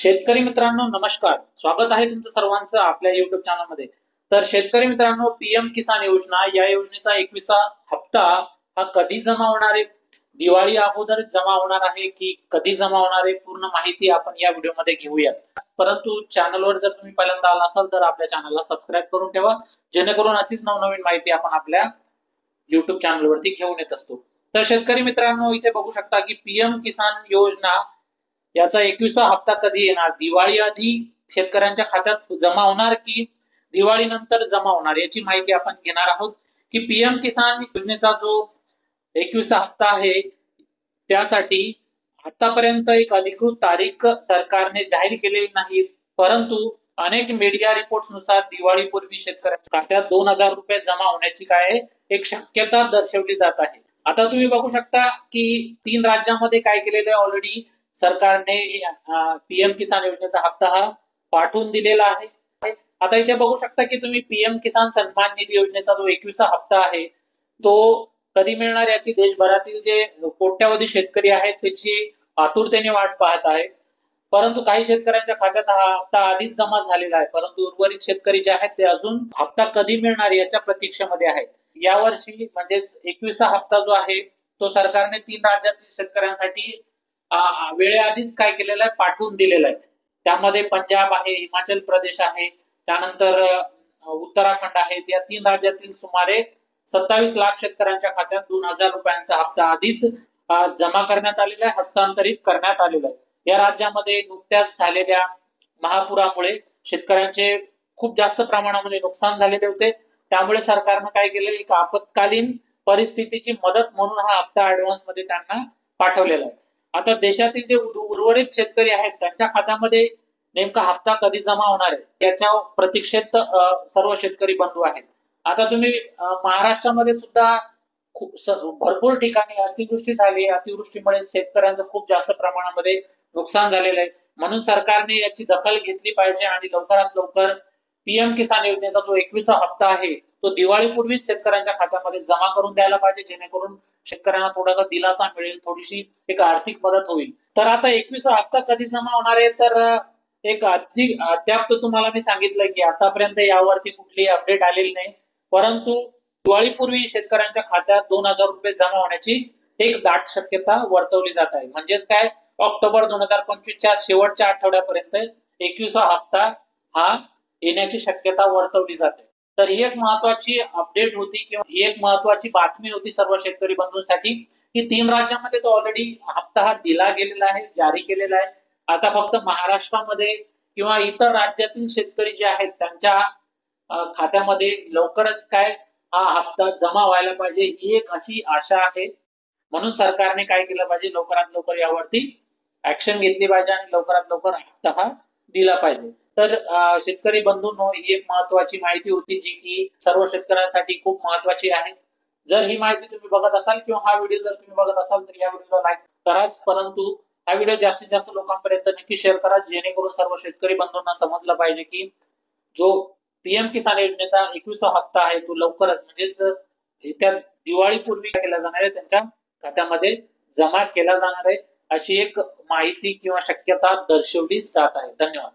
शेतकरी मित्रांनो नमस्कार. स्वागत आहे तुमचं सर्वांचं आपल्या युट्यूब चॅनलमध्ये. तर शेतकरी मित्रांनो, पीएम किसान योजना या योजनेचा 21वा हप्ता हा कधी जमा होणार आहे, दिवाळी अगोदर जमा होणार आहे की कधी जमा होणार आहे, पूर्ण माहिती आपण या व्हिडिओमध्ये घेऊयात. परंतु चॅनलवर जर तुम्ही पहिल्यांदा आला असाल तर आपल्या चॅनलला सबस्क्राईब करून ठेवा, जेणेकरून अशीच नवनवीन माहिती आपण आपल्या युट्यूब चॅनलवरती घेऊन येत असतो. तर शेतकरी मित्रांनो, इथे बघू शकता की पीएम किसान योजना याचा 21वा हप्ता कधी येणार, दिवाळी आधी शेतकऱ्यांच्या खात्यात जमा होणार की दिवाळी नंतर जमा होणार, याची माहिती आपण घेणार आहोत. की पीएम किसान योजनेचा जो 21वा हप्ता आहे त्यासाठी आतापर्यंत एक अधिकृत तारीख सरकारने जाहीर केलेली नाही, परंतु अनेक मीडिया रिपोर्ट्स नुसार दिवाळीपूर्वी शेतकऱ्यांच्या खात्यात 2000 रुपये जमा होण्याची काय एक शक्यता दर्शवली जात आहे. आता तुम्ही बघू शकता की 3 राज्यांमध्ये काय केलेलं आहे, ऑलरेडी सरकारने पीएम किसान योजनेचा हप्ता हा पाठवून दिलेला आहे. आता इथे बघू शकता की तुम्ही पीएम किसान सन्मान निधी योजनेचा जो 21वा हप्ता आहे तो कधी मिळणार याची देशभरातील जे कोट्यावधी शेतकरी आहेत त्याची आतुरतेने वाट पाहत आहे. परंतु काही शेतकऱ्यांच्या खात्यात हा हप्ता आधीच जमा झालेला आहे, परंतु उर्वरित शेतकरी जे आहेत ते अजून हप्ता कधी मिळणार याच्या प्रतीक्षेमध्ये आहेत. यावर्षी म्हणजे 21वा हप्ता जो आहे तो सरकारने 3 राज्यातील शेतकऱ्यांसाठी वेळेआधीच काय केलेलं आहे, पाठवून दिलेलं आहे. त्यामध्ये पंजाब आहे, हिमाचल प्रदेश आहे, त्यानंतर उत्तराखंड आहे. या 3 राज्यातील सुमारे 27 लाख शेतकऱ्यांच्या खात्यात 2000 रुपयांचा हप्ता आधीच जमा करण्यात आलेला आहे, हस्तांतरित करण्यात आलेला आहे. या राज्यामध्ये नुकत्याच झालेल्या महापुरामुळे शेतकऱ्यांचे खूप जास्त प्रमाणामध्ये नुकसान झालेले होते. त्यामुळे सरकारनं काय केलं, एक आपत्कालीन परिस्थितीची मदत म्हणून हा हप्ता ऍडव्हान्स मध्ये त्यांना पाठवलेला आहे. आता देशातील जे उर्वरित शेतकरी आहेत त्यांच्या खात्यामध्ये नेमका हप्ता कधी जमा होणार आहे याच्या प्रतीक्षेत सर्व शेतकरी बंधू आहेत. आता तुम्ही महाराष्ट्रामध्ये सुद्धा भरपूर ठिकाणी अतिवृष्टी झाली, अतिवृष्टीमुळे शेतकऱ्यांचं खूप जास्त प्रमाणामध्ये नुकसान झालेलं आहे. म्हणून सरकारने याची दखल घेतली पाहिजे आणि लवकरात लवकर पीएम किसान योजनेचा जो 21वा हप्ता आहे तो दिवाळीपूर्वीच शेतकऱ्यांच्या खात्यामध्ये जमा करून द्यायला पाहिजे, जेणेकरून शेतकऱ्यांना थोडासा दिलासा मिळेल, थोडीशी एक आर्थिक मदत होईल. तर आता 21वा हप्ता कधी जमा होणार आहे, तर एक अद्याप तर तुम्हाला मी सांगितलं की आतापर्यंत यावरती कुठलीही अपडेट आलेली नाही, परंतु दिवाळीपूर्वी शेतकऱ्यांच्या खात्यात 2000 रुपये जमा होण्याची एक दाट शक्यता वर्तवली जात आहे. म्हणजेच काय, ऑक्टोबर 2025च्या शेवटच्या आठवड्यापर्यंत 21वा हप्ता हा येण्याची शक्यता वर्तवली जाते. तर ही एक महत्वाची अपडेट होती किंवा ही एक महत्वाची बातमी होती सर्व शेतकरी बंधूंसाठी की 3 राज्यांमध्ये तो ऑलरेडी हप्ता हा दिला गेलेला आहे, जारी केलेला आहे. आता फक्त महाराष्ट्रामध्ये किंवा इतर राज्यातील शेतकरी जे आहेत त्यांच्या खात्यामध्ये लवकरच काय हा हप्ता जमा व्हायला पाहिजे, ही एक अशी आशा आहे. म्हणून सरकारने काय केलं पाहिजे, लवकरात लवकर यावरती ऍक्शन घेतली पाहिजे आणि लवकरात लवकर हप्ता हा दिला पाहिजे. तर शेतकरी बंधूंनो, ही एक महत्वाची माहिती होती जी की सर्व शेतकऱ्यांसाठी खूप महत्वाची आहे. जर ही माहिती तुम्ही बघत असाल किंवा हा व्हिडिओ जर तुम्ही बघत असाल तर या व्हिडिओला लाईक कराच, परंतु हा व्हिडिओ जास्तीत जास्त लोकांपर्यंत नक्की शेअर करा, जेणेकरून सर्व शेतकरी बंधूंना समजलं पाहिजे की जो पीएम किसान योजनेचा 21वा हप्ता आहे तो लवकरच म्हणजेच येत्या दिवाळीपूर्वी केला जाणार आहे, त्यांच्या खात्यामध्ये जमा केला जाणार आहे, अशी एक माहिती किंवा शक्यता दर्शवली जात आहे. धन्यवाद.